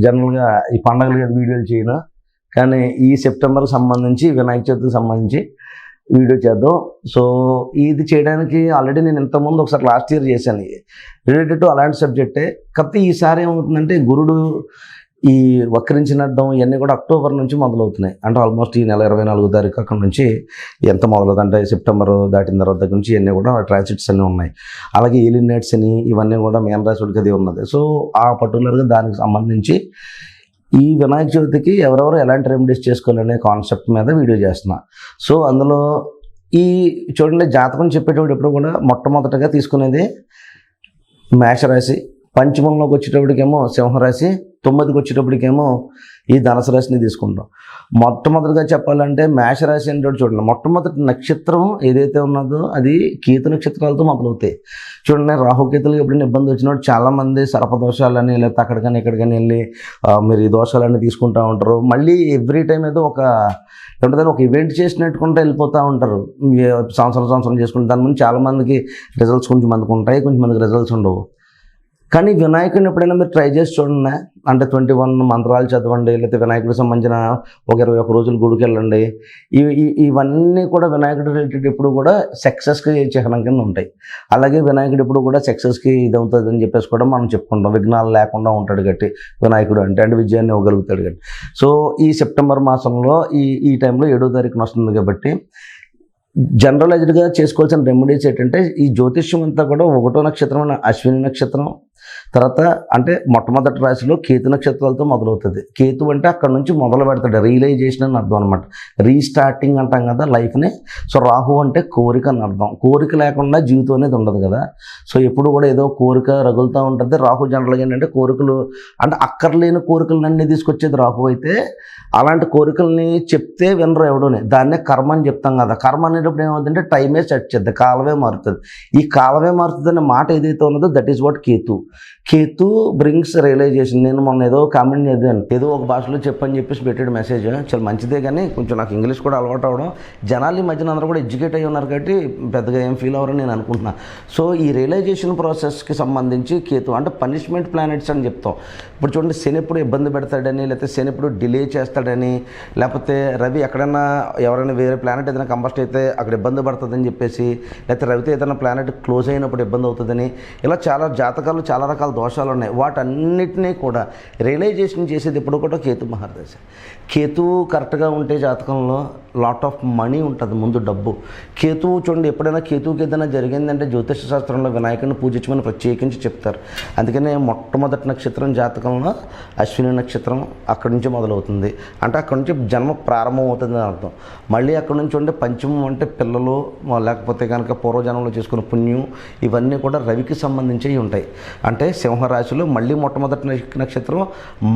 జనరల్గా ఈ పండగలు కదా వీడియోలు చేయను, కానీ ఈ సెప్టెంబర్కి సంబంధించి వినాయక చవితికి సంబంధించి వీడియో చేద్దాం. సో ఇది చేయడానికి ఆల్రెడీ నేను ఇంతకుముందు ఒకసారి లాస్ట్ ఇయర్ చేశాను రిలేటెడ్ టు అలాంటి సబ్జెక్టే. కాకపోతే ఈసారి ఏమవుతుందంటే గురుడు ఈ వక్రించినడ్డం ఇవన్నీ కూడా అక్టోబర్ నుంచి మొదలవుతున్నాయి. అంటే ఆల్మోస్ట్ ఈ నెల 24వ తారీఖు అక్కడ నుంచి ఎంత మొదలవుతుంది అంటే సెప్టెంబర్ దాటిన తర్వాత దగ్గర నుంచి ఇవన్నీ కూడా ట్రాన్సిట్స్ అన్నీ ఉన్నాయి. అలాగే ఏలినైట్స్ అని ఇవన్నీ కూడా మేన రాశుడికి అది ఉన్నది. సో ఆ పర్టికులర్గా దానికి సంబంధించి ఈ వినాయక చవితికి ఎవరెవరు ఎలాంటి రెమెడీస్ చేసుకోవాలనే కాన్సెప్ట్ మీద వీడియో చేస్తున్నా. సో అందులో ఈ చూడండి, జాతకం చెప్పేటప్పుడు ఎప్పుడు కూడా మొట్టమొదటిగా తీసుకునేది మేషరాశి, పంచమంలోకి వచ్చేటప్పటికేమో సింహరాశి, 9కి వచ్చేటప్పటికేమో ఈ ధనుసు రాశిని తీసుకుంటాం. మొట్టమొదటిగా చెప్పాలంటే మేషరాశి అంటే చూడండి, మొట్టమొదటి నక్షత్రం ఏదైతే ఉన్నదో అది కేతు నక్షత్రాలతో మొదలవుతాయి. చూడండి, రాహుకేతులకు ఎప్పుడైనా ఇబ్బంది వచ్చినప్పుడు చాలామంది సర్పదోషాలని లేకపోతే అక్కడికని ఇక్కడికని వెళ్ళి మీరు ఈ దోషాలన్నీ తీసుకుంటూ ఉంటారు. మళ్ళీ ఎవ్రీ టైం ఏదో ఒక ఏమంటుందని ఒక ఈవెంట్ చేసినట్టుకుంటే వెళ్ళిపోతూ ఉంటారు. సంవత్సరం చేసుకుంటే దాని ముందు చాలామందికి రిజల్ట్స్ కొంచెం మందికి ఉంటాయి, కొంచెం మందికి రిజల్ట్స్ ఉండవు. కానీ వినాయకుడిని ఎప్పుడైనా మీరు ట్రై చేసి చూడండి. అంటే 21 మంత్రాలు చదవండి, లేకపోతే వినాయకుడికి సంబంధించిన ఒక 21 రోజులు గుడికి వెళ్ళండి. ఇవన్నీ కూడా వినాయకుడు రిలేటెడ్ ఎప్పుడు కూడా సక్సెస్కి చిహ్నం కింద ఉంటాయి. అలాగే వినాయకుడు ఎప్పుడు కూడా సక్సెస్కి ఇది అవుతుంది అని చెప్పేసి కూడా మనం చెప్పుకుంటాం. విఘ్నాలు లేకుండా ఉంటాడు గట్టి వినాయకుడు అంటే విజయాన్ని ఇవ్వగలుగుతాడు గట్టి. సో ఈ సెప్టెంబర్ మాసంలో ఈ టైంలో 7వ తారీఖున వస్తుంది కాబట్టి జనరలైజ్డ్గా చేసుకోవాల్సిన రెమెడీస్ ఏంటంటే ఈ జ్యోతిష్యం అంతా కూడా 1వ నక్షత్రం అశ్విని నక్షత్రం, తర్వాత అంటే మొట్టమొదటి రాశిలో కేతు నక్షత్రాలతో మొదలవుతుంది. కేతు అంటే అక్కడ నుంచి మొదలు పెడతాడు, రియలైజేషన్ అని అర్థం అనమాట. రీస్టార్టింగ్ అంటాం కదా లైఫ్ని. సో రాహు అంటే కోరిక అని అర్థం. కోరిక లేకుండా జీవితం అనేది ఉండదు కదా. సో ఎప్పుడు కూడా ఏదో కోరిక రగులుతూ ఉంటుంది. రాహు జనరల్గా ఏంటంటే కోరికలు అంటే అక్కర్లేని కోరికలన్నీ తీసుకొచ్చేది రాహు అయితే, అలాంటి కోరికల్ని చెప్తే వినరు ఎవడోనే. దాన్నే కర్మ అని చెప్తాం కదా. కర్మ అనేటప్పుడు ఏమవుతుందంటే టైమే సెట్ చేద్ది, కాలమే మారుతుంది. ఈ కాలమే మారుతుంది అనే మాట ఏదైతే ఉన్నదో that is what Ketu. Ketu brings realisation. నేను మొన్న ఏదో కామెంట్ చదివాను, ఏదో ఒక భాషలో చెప్పని చెప్పేసి పెట్టాడు మెసేజ్. చాలా మంచిదే, కానీ కొంచెం నాకు ఇంగ్లీష్ కూడా అలవాటు అవ్వడం, జనాలు ఈ మధ్యన అందరూ కూడా ఎడ్యుకేట్ అయ్యి ఉన్నారు కాబట్టి పెద్దగా ఏం ఫీల్ అవ్వరని నేను అనుకుంటున్నా. సో ఈ రియలైజేషన్ ప్రాసెస్కి సంబంధించి కేతు అంటే పనిష్మెంట్ ప్లానెట్స్ అని చెప్తాం. ఇప్పుడు చూడండి, శని ఎప్పుడు ఇబ్బంది పెడతాడని, లేకపోతే శని ఎప్పుడు డిలే చేస్తాడని, లేకపోతే రవి ఎక్కడైనా ఎవరైనా వేరే ప్లానెట్ ఏదైనా కంబస్ట్ అయితే అక్కడ ఇబ్బంది పడుతుందని చెప్పేసి, లేకపోతే రవితో ఏదైనా ప్లానెట్ క్లోజ్ అయినప్పుడు ఇబ్బంది అవుతుందని, ఇలా చాలా జాతకాలు చాలా రకాల దోషాలు ఉన్నాయి. వాటన్నిటినీ కూడా రియలైజేషన్ చేసేది ఎప్పుడు కూడా కేతు మహాదశ. కేతు కరెక్ట్గా ఉంటే జాతకంలో లాట్ ఆఫ్ మనీ ఉంటుంది, ముందు డబ్బు. కేతువు చూడండి, ఎప్పుడైనా కేతువుకి ఏదైనా జరిగిందంటే జ్యోతిష శాస్త్రంలో వినాయకుడిని పూజించమని ప్రత్యేకించి చెప్తారు. అందుకనే మొట్టమొదటి నక్షత్రం జాతకంలో అశ్విని నక్షత్రం అక్కడి నుంచి మొదలవుతుంది. అంటే అక్కడి నుంచి జన్మ ప్రారంభం అవుతుందని అర్థం. మళ్ళీ అక్కడి నుంచి ఉంటే పంచమం అంటే పిల్లలు, లేకపోతే కనుక పూర్వజన్మలో చేసుకున్న పుణ్యం, ఇవన్నీ కూడా రవికి సంబంధించి ఉంటాయి. అంటే సింహరాశిలో మళ్ళీ మొట్టమొదటి నక్షత్రం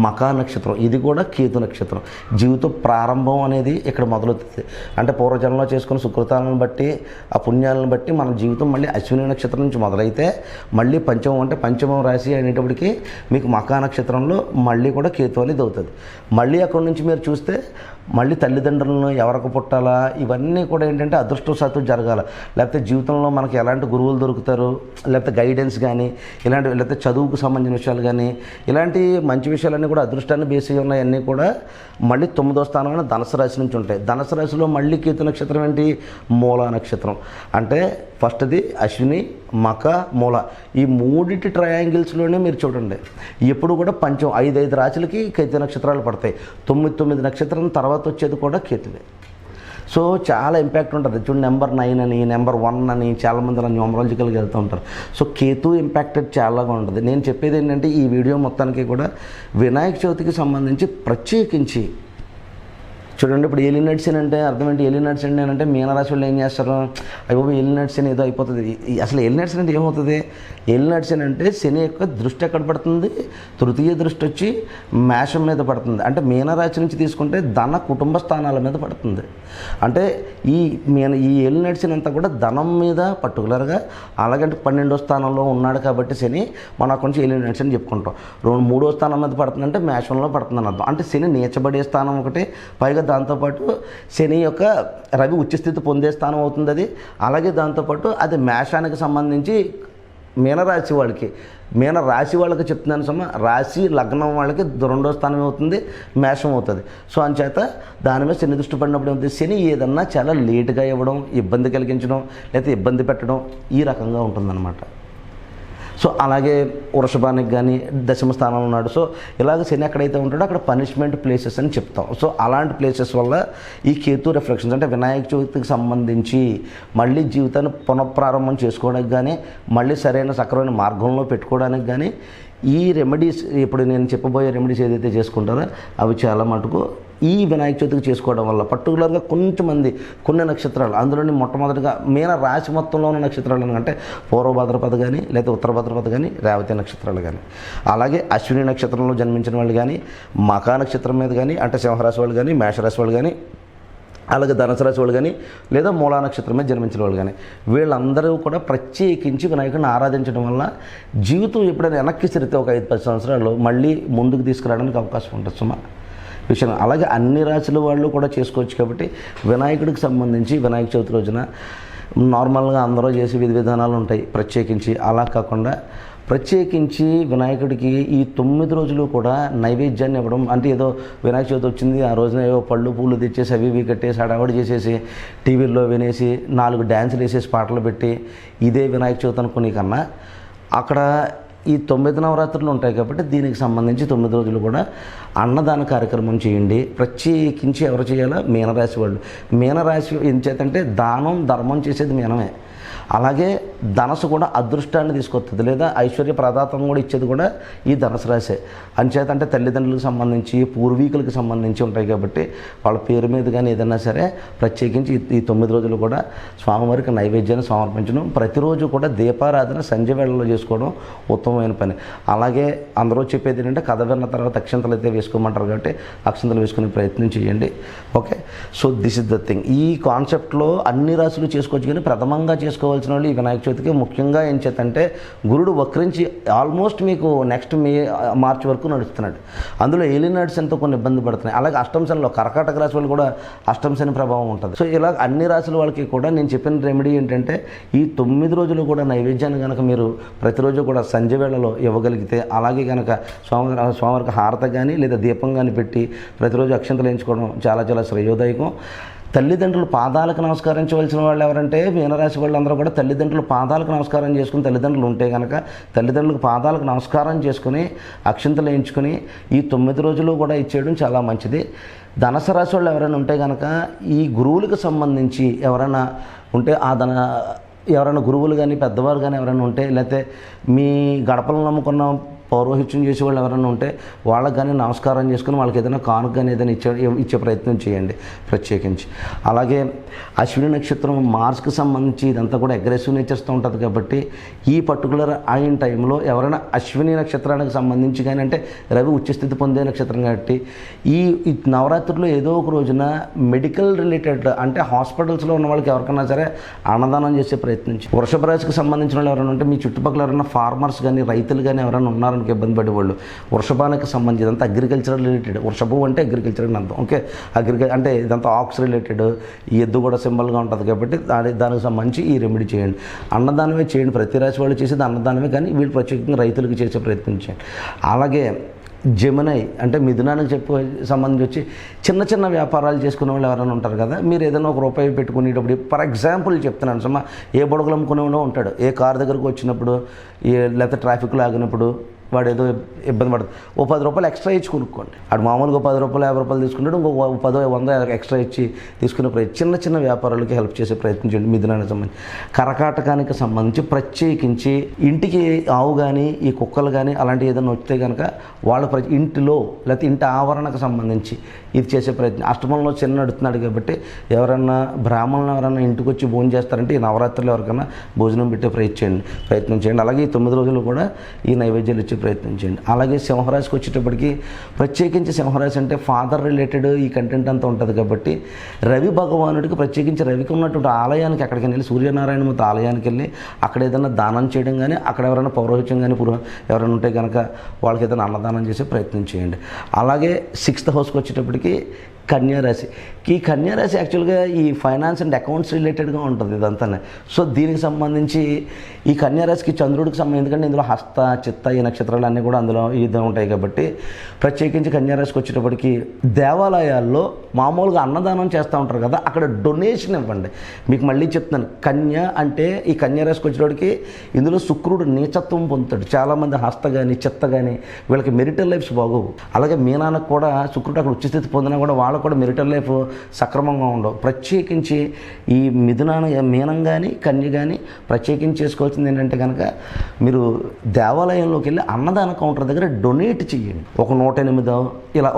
మకా నక్షత్రం, ఇది కూడా కేతు నక్షత్రం. జీవిత ప్రారంభం అనేది ఇక్కడ మొదలవుతుంది. అంటే పూర్వజన్మలో చేసుకున్న సుకృతాలను బట్టి ఆ పుణ్యాలను బట్టి మన జీవితం మళ్ళీ అశ్విని నక్షత్రం నుంచి మొదలైతే మళ్ళీ పంచమం అంటే పంచమం రాశి అనేటప్పటికి మీకు మకా నక్షత్రంలో మళ్ళీ కూడా కేతు అనేది అవుతుంది. మళ్ళీ అక్కడి నుంచి మీరు చూస్తే మళ్ళీ తల్లిదండ్రులను ఎవరికి పుట్టాలా, ఇవన్నీ కూడా ఏంటంటే అదృష్టవశాత్తు జరగాల. లేకపోతే జీవితంలో మనకి ఎలాంటి గురువులు దొరుకుతారు, లేకపోతే గైడెన్స్ కానీ ఇలాంటి, లేకపోతే చదువుకు సంబంధించిన విషయాలు కానీ ఇలాంటి మంచి విషయాలన్నీ కూడా అదృష్టాన్ని బేసి ఉన్నాయన్నీ కూడా మళ్ళీ 9వ స్థానంలో ధనుసు రాశి నుంచి ఉంటాయి. ధనుసు రాశిలో మళ్ళీ కేతు నక్షత్రం ఏంటి, మూల నక్షత్రం. అంటే ఫస్ట్ది అశ్విని, మక, మూల, ఈ మూడింటి ట్రయాంగిల్స్లోనే మీరు చూడండి ఎప్పుడు కూడా పంచం 5 రాశులకి కేతు నక్షత్రాలు పడతాయి. 9 నక్షత్రం తర్వాత వచ్చేది కూడా కేతువే. సో చాలా ఇంపాక్ట్ ఉంటుంది. చూడండి, నెంబర్ 9 అని, నెంబర్ 1 అని చాలామంది అలా న్యూమరాలజికల్గా వెళ్తూ ఉంటారు. సో కేతు ఇంపాక్టెడ్ చాలాగా ఉంటుంది. నేను చెప్పేది ఏంటంటే ఈ వీడియో మొత్తానికి కూడా వినాయక చవితికి సంబంధించి ప్రత్యేకించి చూడండి. ఇప్పుడు ఏలినట్స్ అంటే అర్థం ఏంటి, ఏలినట్స్ అంటే మీనరాశి వాళ్ళు ఏం చేస్తారు, అయ్యో ఏలినట్స్ అని ఏదో అయిపోతుంది. అసలు ఏలినట్స్ అంటే ఏమవుతుంది, ఏలినట్స్ అంటే శని యొక్క దృష్టి ఎక్కడ పడుతుంది, తృతీయ దృష్టి వచ్చి మేషం మీద పడుతుంది. అంటే మీనరాశి నుంచి తీసుకుంటే ధన కుటుంబ స్థానాల మీద పడుతుంది. అంటే ఈ ఏలినట్స్ అంతా కూడా ధనం మీద పర్టికులర్గా, అలాగంటే 12వ స్థానంలో ఉన్నాడు కాబట్టి శని మనం అక్కడి నుంచి ఏలినట్స్ అని చెప్పుకుంటాం. 3వ స్థానం మీద పడుతుందంటే మేషంలో పడుతుందని అర్థం. అంటే శని నీచబడే స్థానం ఒకటి, పైగా దాంతోపాటు శని యొక్క రవి ఉచ్చస్థితి పొందే స్థానం అవుతుంది అది. అలాగే దాంతోపాటు అది మేషానికి సంబంధించి మీనరాశి వాళ్ళకి, మీనరాశి వాళ్ళకి చెప్తున్నాను సమ, రాశి లగ్నం వాళ్ళకి 2వ స్థానం అవుతుంది, మేషం అవుతుంది. సో అంచేత దాని మీద శని దృష్టి పడినప్పుడు ఏమవుతుంది, శని ఏదన్నా చాలా లేటుగా ఇవ్వడం, ఇబ్బంది కలిగించడం, లేకపోతే ఇబ్బంది పెట్టడం ఈ రకంగా ఉంటుందన్నమాట. సో అలాగే వృషభానికి కానీ దశమ స్థానంలో ఉన్నాడు. సో ఇలాగ శని ఎక్కడైతే ఉంటాడో అక్కడ పనిష్మెంట్ ప్లేసెస్ అని చెప్తాం. సో అలాంటి ప్లేసెస్ వల్ల ఈ కేతు రిఫ్లెక్షన్స్ అంటే వినాయక చవితికి సంబంధించి మళ్ళీ జీవితాన్ని పునఃప్రారంభం చేసుకోవడానికి కానీ, మళ్ళీ సరైన సక్రమైన మార్గంలో పెట్టుకోవడానికి కానీ ఈ రెమెడీస్, ఇప్పుడు నేను చెప్పబోయే రెమెడీస్ ఏదైతే చేసుకుంటారో అవి చాలా మటుకు ఈ వినాయక చవితికి చేసుకోవడం వల్ల, పర్టికులర్గా కొంతమంది కొన్ని నక్షత్రాలు, అందులోని మొట్టమొదటిగా మీన రాశి మొత్తంలో ఉన్న నక్షత్రాలు అంటే పూర్వభద్రపద కానీ, లేదా ఉత్తర భద్రపద కానీ, రేవతి నక్షత్రాలు కానీ, అలాగే అశ్విని నక్షత్రంలో జన్మించిన వాళ్ళు కానీ, మఖా నక్షత్రం మీద కానీ అంటే సింహరాశి వాళ్ళు కానీ, మేషరాశి వాళ్ళు కానీ, అలాగే ధనుసు రాశి వాళ్ళు కానీ, లేదా మూలా నక్షత్రం మీద జన్మించిన వాళ్ళు కానీ, వీళ్ళందరూ కూడా ప్రత్యేకించి వినాయకుడిని ఆరాధించడం వల్ల జీవితం ఎప్పుడైనా వెనక్కి తిరిగితే ఒక 5-10 సంవత్సరాలు మళ్ళీ ముందుకు తీసుకురావడానికి అవకాశం ఉంటుంది సుమా విషయం. అలాగే అన్ని రాశుల వాళ్ళు కూడా చేసుకోవచ్చు. కాబట్టి వినాయకుడికి సంబంధించి వినాయక చవితి రోజున నార్మల్గా అందరూ చేసే విధి విధానాలు ఉంటాయి, ప్రత్యేకించి అలా కాకుండా ప్రత్యేకించి వినాయకుడికి ఈ 9 రోజులు కూడా నైవేద్యాన్ని ఇవ్వడం. అంటే ఏదో వినాయక చవితి వచ్చింది ఆ రోజున ఏవో పళ్ళు పూలు తెచ్చేసి అవి ఇవి కట్టేసి హడావడి చేసేసి టీవీల్లో వినేసి 4 డ్యాన్సులు వేసేసి పాటలు పెట్టి ఇదే వినాయక చవితి అనుకునే కన్నా అక్కడ ఈ 9 నవరాత్రులు ఉంటాయి. కాబట్టి దీనికి సంబంధించి 9 రోజులు కూడా అన్నదాన కార్యక్రమం చేయండి. ప్రత్యేకించి ఎవరు చేయాలో మీనరాశి వాళ్ళు. మీనరాశి ఏం చేతంటే దానం ధర్మం చేసేది మీనమే. అలాగే ధనసు కూడా అదృష్టాన్ని తీసుకొస్తుంది, లేదా ఐశ్వర్య ప్రదాతం కూడా ఇచ్చేది కూడా ఈ ధనుసు రాశే. అంచేత అంటే తల్లిదండ్రులకు సంబంధించి పూర్వీకులకు సంబంధించి ఉంటాయి. కాబట్టి వాళ్ళ పేరు మీద కానీ ఏదైనా సరే ప్రత్యేకించి ఈ 9 రోజులు కూడా స్వామివారికి నైవేద్యాన్ని సమర్పించడం, ప్రతిరోజు కూడా దీపారాధన సంధ్య వేళలో చేసుకోవడం ఉత్తమమైన పని. అలాగే అందరూ చెప్పేది ఏంటంటే కథ విన్న తర్వాత అక్షంతలు అయితే వేసుకోమంటారు కాబట్టి అక్షంతలు వేసుకునే ప్రయత్నం చేయండి. Okay, so this is the thing. ఈ కాన్సెప్ట్లో అన్ని రాశులు చేసుకోవచ్చు, కానీ ప్రథమంగా చేసుకోవాల్సిన వాళ్ళు ఈ వినాయక చవితికి ముఖ్యంగా ఏం చేతంటే గురుడు వక్రించి ఆల్మోస్ట్ మీకు నెక్స్ట్ మార్చి వరకు నడుస్తున్నాడు. అందులో ఏలినాడు శనితో కొన్ని ఇబ్బంది పడుతున్నాయి. అలాగే అష్టమ శనిలో కర్కాటక రాశి వాళ్ళు కూడా అష్టమ శని ప్రభావం ఉంటుంది. సో ఇలా అన్ని రాశుల వాళ్ళకి కూడా నేను చెప్పిన రెమెడీ ఏంటంటే ఈ 9 రోజులు కూడా నైవేద్యాన్ని కనుక మీరు ప్రతిరోజు కూడా సంధ్య వేళలో ఇవ్వగలిగితే, అలాగే కనుక స్వామివారికి హారత కానీ లేదా దీపం కానీ పెట్టి ప్రతిరోజు అక్షంతలు వేయించుకోవడం చాలా చాలా శ్రేయోదాయకం. తల్లిదండ్రులు పాదాలకు నమస్కరించవలసిన వాళ్ళు ఎవరంటే మీనరాశి వాళ్ళందరూ కూడా తల్లిదండ్రులు పాదాలకు నమస్కారం చేసుకుని, తల్లిదండ్రులు ఉంటే కనుక తల్లిదండ్రులకు పాదాలకు నమస్కారం చేసుకుని అక్షంతలు వేయించుకొని ఈ 9 రోజులు కూడా ఇచ్చేయడం చాలా మంచిది. ధనుసు రాశి వాళ్ళు ఎవరైనా ఉంటే కనుక ఈ గురువులకు సంబంధించి ఎవరైనా ఉంటే ఎవరైనా గురువులు కానీ పెద్దవారు కానీ ఎవరైనా ఉంటే, లేకపోతే మీ గడపలను నమ్ముకున్న పౌరోహిత్యం చేసే వాళ్ళు ఎవరైనా ఉంటే వాళ్ళకి కానీ నమస్కారం చేసుకుని వాళ్ళకి ఏదైనా కానుక కానీ ఏదైనా ఇచ్చే ప్రయత్నం చేయండి ప్రత్యేకించి. అలాగే అశ్విని నక్షత్రం మార్స్కి సంబంధించి ఇదంతా కూడా అగ్రెసివ్ నేచర్స్తో ఉంటుంది. కాబట్టి ఈ పర్టికులర్ అయిన టైంలో ఎవరైనా అశ్విని నక్షత్రానికి సంబంధించి కానీ, అంటే రవి ఉచ్చస్థితి పొందే నక్షత్రం కాబట్టి ఈ నవరాత్రుల్లో ఏదో ఒక రోజున మెడికల్ రిలేటెడ్ అంటే హాస్పిటల్స్లో ఉన్న వాళ్ళకి ఎవరికైనా సరే అన్నదానం చేసే ప్రయత్నించి. వృషభ రాశికి సంబంధించిన వాళ్ళు ఎవరైనా ఉంటే మీ చుట్టుపక్కల ఎవరైనా ఫార్మర్స్ కానీ రైతులు కానీ ఎవరైనా ఉన్నారని ఇబ్బంది పడేవాళ్ళు, వృషభానికి సంబంధించి ఇదంతా అగ్రికల్చర్ రిలేటెడ్. వృషభం అంటే అగ్రికల్చర్ అని అర్థం. ఓకే, అంటే ఇదంతా ఆక్స్ రిలేటెడ్, ఈ ఎద్దు కూడా సింబల్గా ఉంటుంది. కాబట్టి దానికి సంబంధించి ఈ రెమెడీ చేయండి. అన్నదానమే చేయండి. ప్రతి రాశి వాళ్ళు చేసేది అన్నదానమే, కానీ వీళ్ళు ప్రత్యేకంగా రైతులకు చేసే ప్రయత్నం చేయండి. అలాగే జెమినై అంటే మిథునానికి సంబంధించి వచ్చి చిన్న చిన్న వ్యాపారాలు చేసుకునే వాళ్ళు ఎవరైనా ఉంటారు కదా, మీరు ఏదైనా ఒక రూపాయి పెట్టుకునేటప్పుడు, ఫర్ ఎగ్జాంపుల్ చెప్తున్నాను సుమా, ఏ బొడగలు అమ్ముకునేవాడో ఉంటాడు, ఏ కారు దగ్గరకు వచ్చినప్పుడు లేకపోతే ట్రాఫిక్లో ఆగినప్పుడు వాడు ఏదో ఇబ్బంది పడుతుంది, ఓ 10 రూపాయలు ఎక్స్ట్రా ఇచ్చి కొనుక్కోండి. వాడు మామూలుగా 10 రూపాయలు 50 రూపాయలు తీసుకుంటాడు, ఇంకో 10 100 ఎక్స్ట్రా ఇచ్చి తీసుకునే చిన్న చిన్న వ్యాపారాలకి హెల్ప్ చేసే ప్రయత్నం చేయండి. మిథునానికి సంబంధించి. కర్కాటకానికి సంబంధించి ప్రత్యేకించి ఇంటికి ఆవు కానీ ఈ కుక్కలు కానీ అలాంటివి ఏదైనా వస్తే కనుక వాళ్ళ ఇంటిలో లేకపోతే ఇంటి ఆవరణకు సంబంధించి ఇది చేసే ప్రయత్నం. అష్టమంలో చిన్న నడుతున్నాడు కాబట్టి ఎవరన్నా బ్రాహ్మణులు ఎవరన్నా ఇంటికి వచ్చి భోజనం చేస్తారంటే ఈ నవరాత్రులు ఎవరికైనా భోజనం పెట్టే ప్రయత్నం చేయండి. అలాగే ఈ 9 రోజులు కూడా ఈ నైవేద్యాలు ఇచ్చే ప్రయత్నం చేయండి. అలాగే సింహరాశికి వచ్చేటప్పటికి ప్రత్యేకించి సింహరాశి అంటే ఫాదర్ రిలేటెడ్ ఈ కంటెంట్ అంతా ఉంటుంది. కాబట్టి రవి భగవానుడికి ప్రత్యేకించి రవికి ఉన్నటువంటి ఆలయానికి ఎక్కడికి వెళ్ళి సూర్యనారాయణ మూర్తి ఆలయానికి వెళ్ళి అక్కడ ఏదైనా దానం చేయడం కానీ, అక్కడ ఎవరైనా పౌరోహిత్యం కానీ ఎవరైనా ఉంటే కనుక వాళ్ళకి ఏదైనా అన్నదానం చేసే ప్రయత్నం చేయండి. అలాగే 6th హౌస్కి వచ్చేటప్పటికి కన్యారాశి. ఈ కన్యారాశి యాక్చువల్గా ఈ ఫైనాన్స్ అండ్ అకౌంట్స్ రిలేటెడ్గా ఉంటుంది ఇదంతా. సో దీనికి సంబంధించి ఈ కన్యారాశికి చంద్రుడికి సంబంధించి, ఎందుకంటే ఇందులో హస్త, చిత్త ఈ నక్షత్రాలు అన్నీ కూడా అందులో ఇది ఉంటాయి కాబట్టి ప్రత్యేకించి కన్యారాశికి వచ్చేటప్పటికి దేవాలయాల్లో మామూలుగా అన్నదానం చేస్తూ ఉంటారు కదా, అక్కడ డొనేషన్ ఇవ్వండి. మీకు మళ్ళీ చెప్తున్నాను, కన్య అంటే ఈ కన్యారాశికి వచ్చేటప్పటికి ఇందులో శుక్రుడు నీచత్వం పొందుతాడు. చాలామంది హస్త కానీ చిత్త కానీ వీళ్ళకి మెరిటల్ లైఫ్స్ బాగోవు. అలాగే మీనానికి కూడా శుక్రుడు అక్కడ ఉచ్చస్థితి పొందినా కూడా వాళ్ళకు కూడా మెరిటల్ లైఫ్ సక్రమంగా ఉండవు. ప్రత్యేకించి ఈ మీనం కానీ కన్య కానీ ప్రత్యేకించి చేసుకోవాల్సింది ఏంటంటే కనుక మీరు దేవాలయంలోకి వెళ్ళి అన్నదాన కౌంటర్ దగ్గర డొనేట్ చేయండి. ఒక 108 ఇలా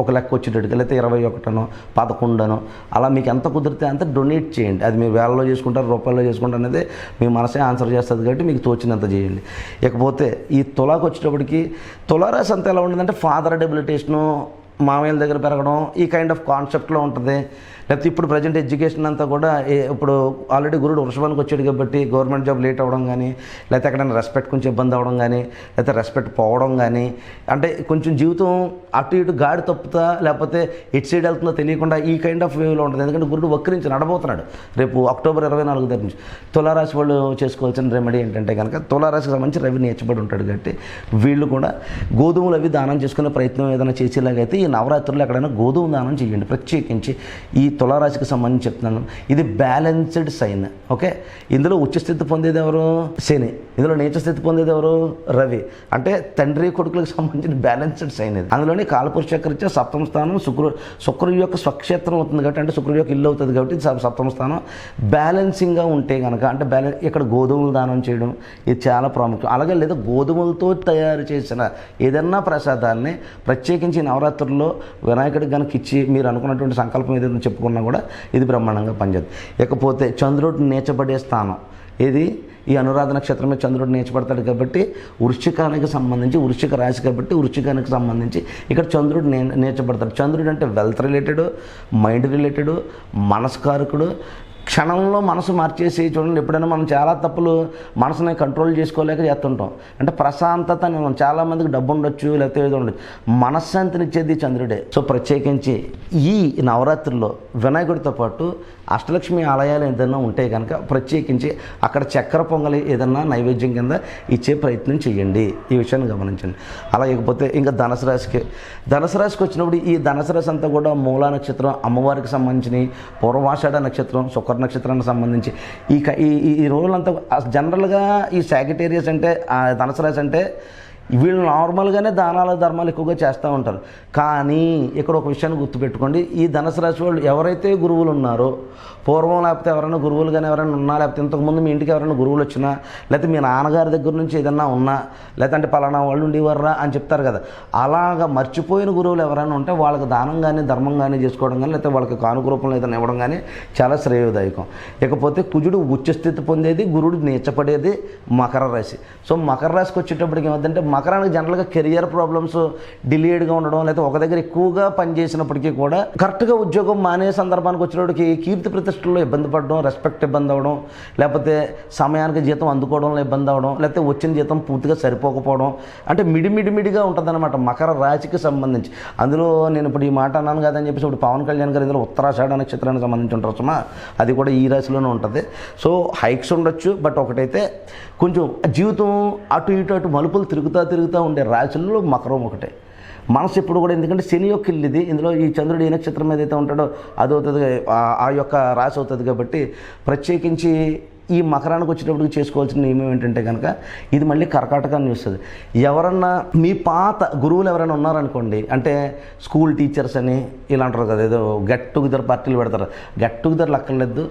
ఒక లెక్క వచ్చేటట్టుగా, లేకపోతే 21 11 అలా మీకు ఎంత కుదిరితే అంత డొనేట్ చేయండి. అది మీరు వేలలో చేసుకుంటారు, రూపాయల్లో చేసుకుంటారు అనేది మీ మనసే ఆన్సర్ చేస్తుంది కాబట్టి మీకు తోచినంత చేయండి. ఇకపోతే ఈ తులాకు వచ్చేటప్పటికి తులారాశి అంతా ఎలా ఉంటుందంటే ఫాదర్ డెబిలిటేషను, మామయ్యల దగ్గర పెరగడం ఈ కైండ్ ఆఫ్ కాన్సెప్ట్లో ఉంటుంది. లేకపోతే ఇప్పుడు ప్రజెంట్ ఎడ్యుకేషన్ అంతా కూడా ఇప్పుడు ఆల్రెడీ గురుడు వృషభానికి వచ్చాడు కాబట్టి గవర్నమెంట్ జాబ్ లేట్ అవ్వడం కానీ, లేకపోతే ఎక్కడైనా రెస్పెక్ట్ కొంచెం ఇబ్బంది అవ్వడం కానీ, లేకపోతే రెస్పెక్ట్ పోవడం కానీ, అంటే కొంచెం జీవితం అటు ఇటు గాడి తప్పుతా లేకపోతే ఇటు సైడ్ వెళ్తుందో తెలియకుండా ఈ కైండ్ ఆఫ్ వేవ్లో ఉంటుంది. ఎందుకంటే గురుడు వక్రించి నడబోతున్నాడు రేపు అక్టోబర్ 24 దగ్గర నుంచి. తులారాశి వాళ్ళు చేసుకోవాల్సిన రెమెడీ ఏంటంటే కనుక తులారాశికి సంబంధించి రవి నేర్చబడి ఉంటాడు కాబట్టి వీళ్ళు కూడా గోధుమలు అవి దానం చేసుకునే ప్రయత్నం ఏదైనా చేసేలాగైతే ఈ నవరాత్రుల్లో ఎక్కడైనా గోధుమ దానం చేయండి. ప్రత్యేకించి ఈ తులారాశికి సంబంధించి చెప్తున్నాను, ఇది బ్యాలెన్స్డ్ సైన్. ఓకే, ఇందులో ఉచ్చస్థితి పొందేది ఎవరు? శని. ఇందులో నీచస్థితి పొందేది ఎవరు? రవి. అంటే తండ్రి కొడుకులకు సంబంధించిన బ్యాలెన్స్డ్ సైన్ ఇది. అందులోని కాలపురుష చక్రరీత్యా సప్తమ స్థానం శుక్రుడి యొక్క స్వక్షేత్రం అవుతుంది కాబట్టి, అంటే శుక్రుడి యొక్క ఇల్లు అవుతుంది కాబట్టి సప్తమ స్థానం బ్యాలెన్సింగ్గా ఉంటే కనుక, అంటే ఇక్కడ గోధుమలు దానం చేయడం ఇది చాలా ప్రాముఖ్యం. అలాగే లేదా గోధుమలతో తయారు చేసిన ఏదన్నా ప్రసాదాన్ని ప్రత్యేకించి నవరాత్రుల్లో వినాయకుడికి కనుక ఇచ్చి మీరు అనుకున్నటువంటి సంకల్పం ఏదైనా చెప్పుకున్నా కూడా ఇది బ్రహ్మాండంగా పనిచేస్తుంది. ఇకపోతే చంద్రుడు నేర్చబడే స్థానం ఏది? ఈ అనురాధ నక్షత్రమే చంద్రుడు నేర్చబడతాడు కాబట్టి వృశ్చికానికి సంబంధించి, వృశ్చిక రాశి కాబట్టి వృశ్చికానికి సంబంధించి ఇక్కడ చంద్రుడు నేర్చబడతాడు. చంద్రుడు అంటే వెల్త్ రిలేటెడ్, మైండ్ రిలేటెడ్, మనస్కారకుడు. క్షణంలో మనసు మార్చేసి చూడండి, ఎప్పుడైనా మనం చాలా తప్పులు మనసుని కంట్రోల్ చేసుకోలేక చేస్తుంటాం. అంటే ప్రశాంతత, చాలామందికి డబ్బు ఉండొచ్చు లేకపోతే ఏదో ఉండొచ్చు, మనశ్శాంతినిచ్చేది చంద్రుడే. సో ప్రత్యేకించి ఈ నవరాత్రుల్లో వినాయకుడితో పాటు అష్టలక్ష్మి ఆలయాలు ఏదైనా ఉంటే కనుక ప్రత్యేకించి అక్కడ చక్కెర పొంగలి ఏదన్నా నైవేద్యం కింద ఇచ్చే ప్రయత్నం చేయండి. ఈ విషయాన్ని గమనించండి. అలాగకపోతే ఇంకా ధనుసు రాశికి వచ్చినప్పుడు ఈ ధనుసు రాశి అంతా కూడా మూలా నక్షత్రం, అమ్మవారికి సంబంధించిన పూర్వాషాఢ నక్షత్రం, శుక్ర నక్షత్రానికి సంబంధించి ఈ రోజులంతా జనరల్గా ఈ సాగిటేరియస్ అంటే ధనుసు రాశి అంటే వీళ్ళు నార్మల్గానే దానాలు ధర్మాలు ఎక్కువగా చేస్తూ ఉంటారు. కానీ ఇక్కడ ఒక విషయాన్ని గుర్తుపెట్టుకోండి, ఈ ధనుసు రాశి వాళ్ళు ఎవరైతే గురువులు ఉన్నారో, పూర్వం లేకపోతే ఎవరైనా గురువులు కానీ ఎవరైనా ఉన్నా, లేకపోతే ఇంతకుముందు మీ ఇంటికి ఎవరైనా గురువులు వచ్చినా, లేకపోతే మీ నాన్నగారి దగ్గర నుంచి ఏదన్నా ఉన్నా, లేదంటే పలానా వాళ్ళు ఉండేవారా అని చెప్తారు కదా, అలాగా మర్చిపోయిన గురువులు ఎవరైనా ఉంటే వాళ్ళకి దానం కానీ ధర్మం కానీ చేసుకోవడం కానీ, లేకపోతే వాళ్ళకి కానుక రూపంలో ఏదైనా ఇవ్వడం కానీ చాలా శ్రేయోదాయకం. ఇకపోతే కుజుడు ఉచ్చస్థితి పొందేది, గురుడు నీచపడేది మకర రాశి. సో మకర రాశికి వచ్చేటప్పటికి ఏమంటే మకరానికి జనరల్గా కెరియర్ ప్రాబ్లమ్స్, డిలేడ్గా ఉండడం, లేకపోతే ఒక దగ్గర ఎక్కువగా పనిచేసినప్పటికీ కూడా కరెక్ట్గా ఉద్యోగం మానే సందర్భానికి వచ్చినప్పటికి కీర్తి ప్రతిష్టల్లో ఇబ్బంది పడడం, రెస్పెక్ట్ ఇబ్బంది అవ్వడం, లేకపోతే సమయానికి జీతం అందుకోవడంలో ఇబ్బంది అవ్వడం, లేకపోతే వచ్చిన జీతం పూర్తిగా సరిపోకపోవడం, అంటే మిడిమిడిగా ఉంటుందన్నమాట మకర రాశికి సంబంధించి. అందులో నేను ఇప్పుడు ఈ మాట అన్నాను కదని చెప్పేసి ఇప్పుడు పవన్ కళ్యాణ్ గారు ఇందులో ఉత్తరాషాఢ నక్షత్రానికి సంబంధించి ఉంటారు సుమా, అది కూడా ఈ రాశిలోనే ఉంటుంది. సో హైక్స్ ఉండొచ్చు, బట్ ఒకటైతే కొంచెం జీవితం అటు ఇటు మలుపులు తిరుగుతూ ఉండే రాశుల్లో మకరం ఒకటే. మనసు ఎప్పుడు కూడా, ఎందుకంటే శని యొక్క ఇల్లు ఇది, ఇందులో ఈ చంద్రుడు ఏ నక్షత్రం ఏదైతే ఉంటాడో అది అవుతుంది, ఆ యొక్క రాశి అవుతుంది కాబట్టి ప్రత్యేకించి ఈ మకరానికి వచ్చేటప్పుడు చేసుకోవాల్సిన నియమం ఏంటంటే కనుక ఇది మళ్ళీ కర్కాటకాన్ని వస్తుంది. ఎవరన్నా మీ పాత గురువులు ఎవరైనా ఉన్నారనుకోండి, అంటే స్కూల్ టీచర్స్ అని ఇలా అంటారు కదా, ఏదో గెట్ టుగెదర్ పార్టీలు పెడతారు, గెట్ టుగెదర్లు అక్కర్లేదు.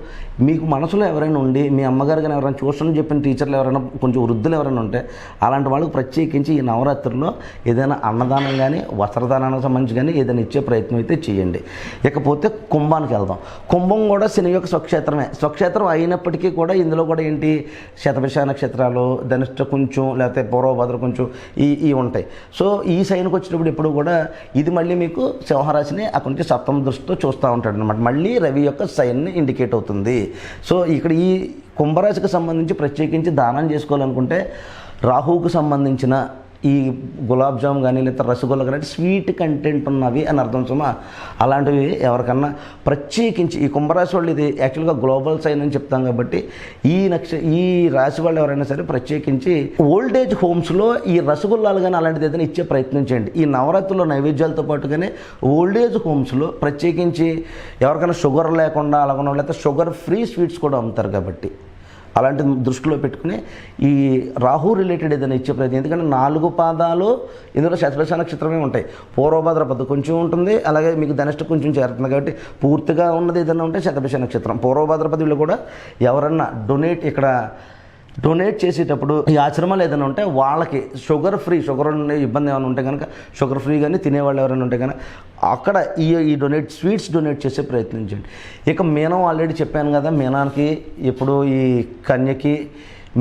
మీకు మనసులో ఎవరైనా ఉండి మీ అమ్మగారు కానీ ఎవరైనా ట్యూషన్ చెప్పిన టీచర్లు ఎవరైనా కొంచెం వృద్ధులు ఎవరైనా ఉంటే అలాంటి వాళ్ళకి ప్రత్యేకించి ఈ నవరాత్రుల్లో ఏదైనా అన్నదానం కానీ వస్త్రదానానికి సంబంధించి కానీ ఏదైనా ఇచ్చే ప్రయత్నం అయితే చేయండి. ఇకపోతే కుంభానికి వెళ్దాం. కుంభం కూడా శని యొక్క స్వక్షేత్రమే. స్వక్షేత్రం అయినప్పటికీ కూడా ఇందులో కూడా ఏంటి, శతభిష నక్షత్రాలు, ధనిష్ట కొంచెం, లేకపోతే పూర్వభద్ర కొంచెం ఈ ఉంటాయి. సో ఈ సైన్కి వచ్చినప్పుడు ఎప్పుడు కూడా ఇది మళ్ళీ మీకు సింహరాశిని అక్కడి నుంచి సప్తమ దృష్టితో చూస్తూ ఉంటాడు అనమాట. మళ్ళీ రవి యొక్క సైన్ని ఇండికేట్ అవుతుంది. సో ఇక్కడ ఈ కుంభరాశికి సంబంధించి ప్రత్యేకించి దానం చేసుకోవాలనుకుంటే రాహువుకు సంబంధించిన ఈ గులాబ్ జామ్ కానీ లేదా రసగుల్లా కానీ స్వీట్ కంటెంట్ ఉన్నవి అని అర్థం సుమా. అలాంటివి ఎవరికన్నా ప్రత్యేకించి ఈ కుంభరాశి వాళ్ళు, ఇది యాక్చువల్గా గ్లోబల్ సైన్ అని చెప్తాం కాబట్టి ఈ రాశి వాళ్ళు ఎవరైనా సరే ప్రత్యేకించి ఓల్డ్ ఏజ్ హోమ్స్లో ఈ రసగుల్లాలు కానీ అలాంటిది ఏదైనా ఇచ్చే ప్రయత్నం చేయండి. ఈ నవరాత్రుల్లో నైవేద్యాలతో పాటుగానే ఓల్డ్ ఏజ్ హోమ్స్లో ప్రత్యేకించి ఎవరికైనా షుగర్ లేకుండా అలాగ లేకపోతే షుగర్ ఫ్రీ స్వీట్స్ కూడా అమ్ముతారు కాబట్టి అలాంటి దృష్టిలో పెట్టుకుని ఈ రాహు రిలేటెడ్ ఏదైనా ఇచ్చే ప్రయత్నం. ఎందుకంటే 4 పాదాలు ఇందులో శతభిష నక్షత్రమే ఉంటాయి. పూర్వభాద్రపద కొంచెం ఉంటుంది, అలాగే మీకు ధనిష్ట కొంచెం చేరుతుంది. కాబట్టి పూర్తిగా ఉన్నది ఏదైనా ఉంటే శతభిష నక్షత్రం. పూర్వభాద్రపదిలో కూడా ఎవరన్నా డొనేట్ చేసేటప్పుడు ఈ ఆశ్రమాలు ఏదైనా ఉంటే వాళ్ళకి షుగర్ ఉండే ఇబ్బంది ఏమైనా ఉంటే కనుక షుగర్ ఫ్రీ కానీ తినేవాళ్ళు ఎవరైనా ఉంటే కనుక అక్కడ ఈ స్వీట్స్ డొనేట్ చేసే ప్రయత్నించండి. ఇక మీనం ఆల్రెడీ చెప్పాను కదా, మీనానికి ఇప్పుడు ఈ కన్యకి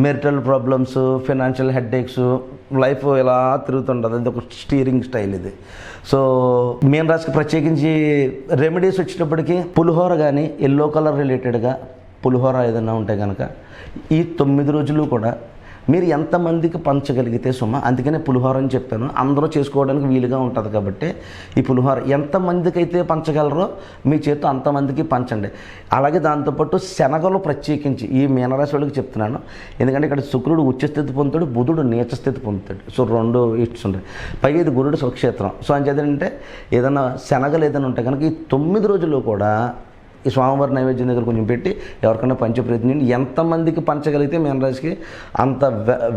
marital problems, financial headaches, life ఇలా తిరుగుతుంటుంది. అది ఒక స్టీరింగ్ స్టైల్ ఇది. సో మీన రాశికి ప్రత్యేకించి రెమెడీస్ వచ్చేటప్పటికి పులిహోర కానీ ఎల్లో కలర్ రిలేటెడ్గా పులిహోర ఏదైనా ఉంటే కనుక ఈ 9 రోజులు కూడా మీరు ఎంతమందికి పంచగలిగితే సుమ, అందుకనే పులిహోర అని చెప్పాను. అందరూ చేసుకోవడానికి వీలుగా ఉంటుంది కాబట్టి ఈ పులిహోర ఎంతమందికి అయితే పంచగలరో మీ చేతితో అంతమందికి పంచండి. అలాగే దాంతోపాటు శనగలు ప్రత్యేకించి ఈ మీనరాశి వాళ్ళకి చెప్తున్నాను. ఎందుకంటే ఇక్కడ శుక్రుడు ఉచ్చస్థితి పొందుతాడు, బుధుడు నీచస్థితి పొందుతాడు. సో 2 ఇట్స్ ఉంటాయి. పైగా ఇది గురుడు స్వక్షేత్రం. సో అంచేదంటే ఏదైనా శనగలు ఏదైనా ఉంటే కనుక ఈ 9 రోజుల్లో కూడా ఈ స్వామివారి నైవేద్యం దగ్గర కొంచెం పెట్టి ఎవరికైనా పంచే ప్రయత్నం. ఎంతమందికి పంచగలిగితే మీనరాశికి అంత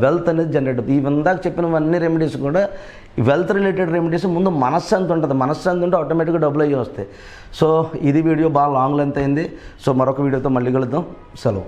వెల్త్ అనేది జనరేట్ అవుతుంది. ఈ ఇందాక చెప్పినవన్నీ రెమెడీస్ కూడా వెల్త్ రిలేటెడ్ రెమెడీస్. ముందు మనశ్శాంతి ఉంటుంది, మనశ్శాంతి ఉంటే ఆటోమేటిక్గా డబ్బులు అయ్యి వస్తాయి. సో ఇది వీడియో బాగా లాంగ్ లెంత్ అయింది. సో మరొక వీడియోతో మళ్ళీ కలుద్దాం. సెలవు.